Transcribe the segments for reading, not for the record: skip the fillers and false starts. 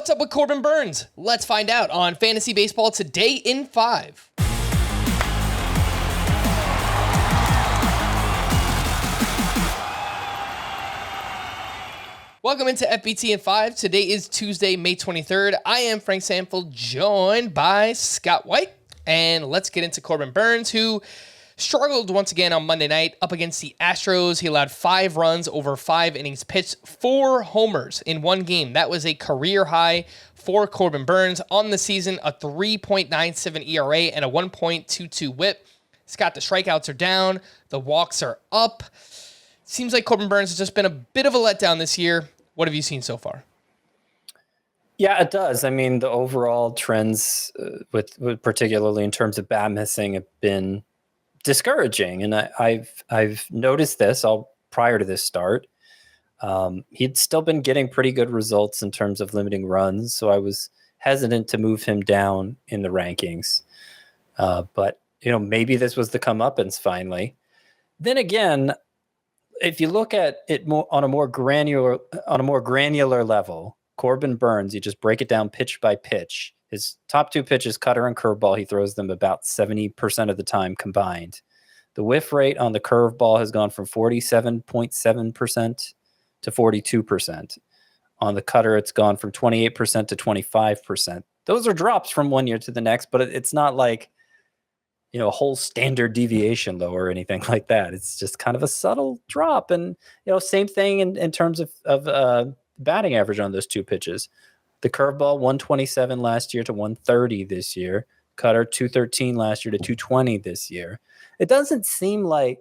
What's up with Corbin Burnes? Let's find out on Fantasy Baseball Today in 5. Welcome into FBT in 5. Today is Tuesday, May 23rd. I am Frank Sample, joined by Scott White. And let's get into Corbin Burnes, who struggled once again on Monday night up against the Astros. He allowed 5 runs over 5 innings pitched, 4 homers in one game. That was a career high for Corbin Burnes on the season, a 3.97 ERA and a 1.22 whip. Scott, the strikeouts are down. The walks are up. Seems like Corbin Burnes has just been a bit of a letdown this year. What have you seen so far? Yeah, it does. I mean, the overall trends, with particularly in terms of bat missing, have been discouraging, and I've noticed this all prior to this start. He'd still been getting pretty good results in terms of limiting runs, so I was hesitant to move him down in the rankings. But maybe this was the comeuppance finally. Then again, if you look at it on a more granular level, Corbin Burnes, you just break it down pitch by pitch. His top 2 pitches, cutter and curveball, he throws them about 70% of the time combined. The whiff rate on the curveball has gone from 47.7% to 42%. On the cutter, it's gone from 28% to 25%. Those are drops from one year to the next, but it's not like a whole standard deviation low or anything like that. It's just kind of a subtle drop. And, same thing in terms of batting average on those 2 pitches. The curveball, 127 last year to 130 this year. Cutter, 213 last year to 220 this year. It doesn't seem like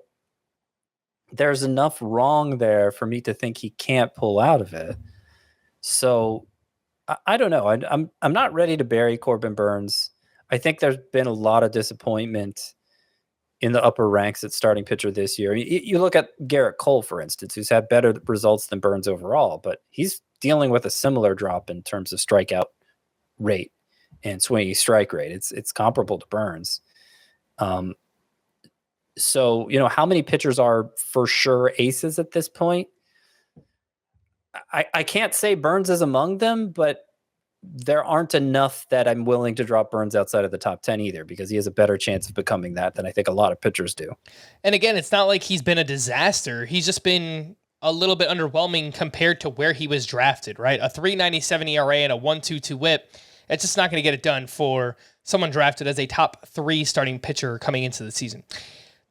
there's enough wrong there for me to think he can't pull out of it. So I don't know. I'm not ready to bury Corbin Burnes. I think there's been a lot of disappointment in the upper ranks at starting pitcher this year. You look at Garrett Cole, for instance, who's had better results than Burnes overall, but he's dealing with a similar drop in terms of strikeout rate and swinging strike rate. It's comparable to Burnes. So, how many pitchers are for sure aces at this point? I can't say Burnes is among them, but there aren't enough that I'm willing to drop Burnes outside of the top 10 either, because he has a better chance of becoming that than I think a lot of pitchers do. And again, it's not like he's been a disaster. He's just been a little bit underwhelming compared to where he was drafted, right? A 3.97 ERA and a 1.22 whip. It's just not going to get it done for someone drafted as a top 3 starting pitcher coming into the season.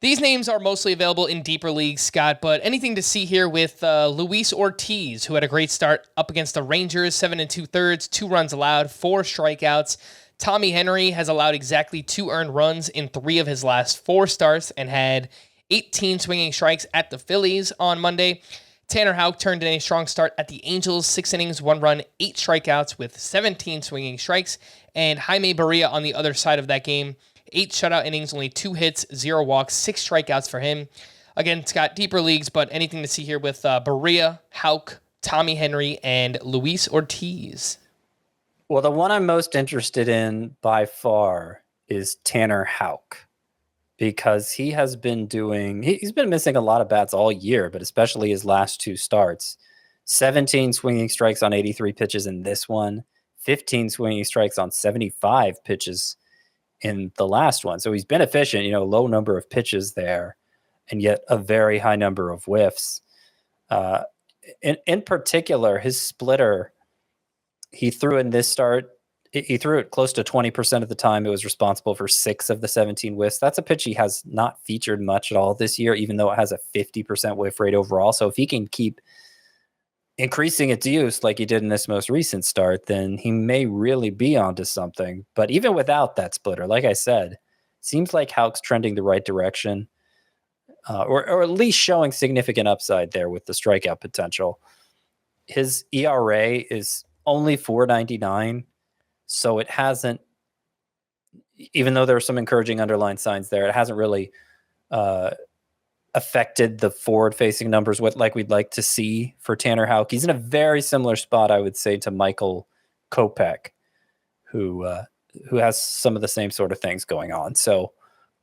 These names are mostly available in deeper leagues, Scott, but anything to see here with Luis Ortiz, who had a great start up against the Rangers, 7 2/3, 2 runs allowed, 4 strikeouts. Tommy Henry has allowed exactly 2 earned runs in 3 of his last 4 starts and had 18 swinging strikes at the Phillies on Monday. Tanner Houck turned in a strong start at the Angels, 6 innings, 1 run, 8 strikeouts with 17 swinging strikes. And Jaime Barria on the other side of that game, 8 shutout innings, only 2 hits, 0 walks, 6 strikeouts for him. Again, it's got deeper leagues, but anything to see here with Barria, Houck, Tommy Henry, and Luis Ortiz? Well, the one I'm most interested in by far is Tanner Houck, because he's been missing a lot of bats all year, but especially his last 2 starts. 17 swinging strikes on 83 pitches in this one, 15 swinging strikes on 75 pitches in the last one. So he's been efficient, low number of pitches there, and yet a very high number of whiffs. In particular, his splitter, he threw in this start, he threw it close to 20% of the time. It was responsible for 6 of the 17 whiffs. That's a pitch he has not featured much at all this year, even though it has a 50% whiff rate overall. So if he can keep increasing its use like he did in this most recent start, then he may really be onto something. But even without that splitter, like I said, seems like Houck's trending the right direction, or at least showing significant upside there with the strikeout potential. His ERA is only 4.99, so it hasn't, even though there are some encouraging underlying signs there, it hasn't really affected the forward-facing numbers like we'd like to see for Tanner Houck. He's in a very similar spot, I would say, to Michael Kopech, who has some of the same sort of things going on. So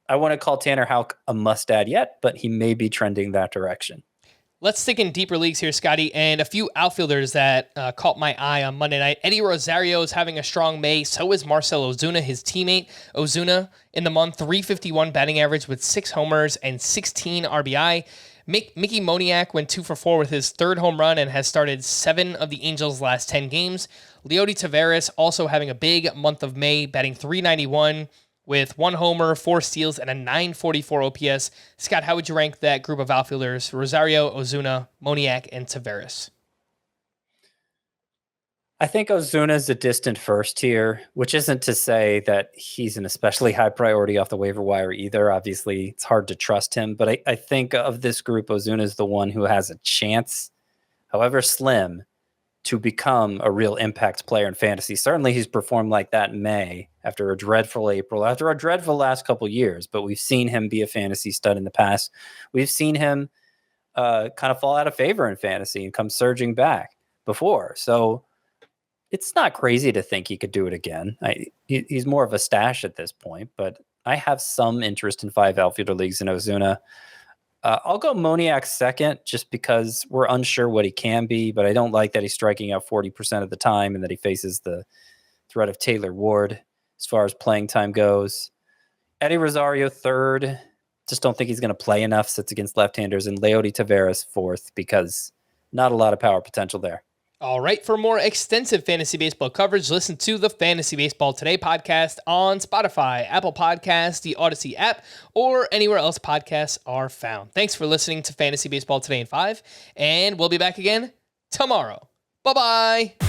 I want to call Tanner Houck a must-add yet, but he may be trending that direction. Let's stick in deeper leagues here, Scotty, and a few outfielders that caught my eye on Monday night. Eddie Rosario is having a strong May. So is Marcello Ozuna, his teammate. Ozuna in the month, 351 batting average with 6 homers and 16 RBI. Mickey Moniak went 2 for 4 with his 3rd home run and has started 7 of the Angels' last 10 games. Leody Taveras also having a big month of May, batting 391 with 1 homer, 4 steals, and a 944 OPS. Scott, how would you rank that group of outfielders? Rosario, Ozuna, Moniak, and Taveras. I think Ozuna's a distant first here, which isn't to say that he's an especially high priority off the waiver wire either. Obviously, it's hard to trust him, but I think of this group, Ozuna's the one who has a chance, however slim, to become a real impact player in fantasy. Certainly he's performed like that in May after a dreadful April, after a dreadful last couple years, but we've seen him be a fantasy stud in the past. We've seen him kind of fall out of favor in fantasy and come surging back before. So it's not crazy to think he could do it again. He's more of a stash at this point, but I have some interest in 5 outfielder leagues in Ozuna. I'll go Moniak second just because we're unsure what he can be, but I don't like that he's striking out 40% of the time and that he faces the threat of Taylor Ward as far as playing time goes. Eddie Rosario third. Just don't think he's going to play enough. Sits against left-handers. And Leody Taveras fourth because not a lot of power potential there. All right, for more extensive fantasy baseball coverage, listen to the Fantasy Baseball Today podcast on Spotify, Apple Podcasts, the Audacy app, or anywhere else podcasts are found. Thanks for listening to Fantasy Baseball Today in 5, and we'll be back again tomorrow. Bye-bye.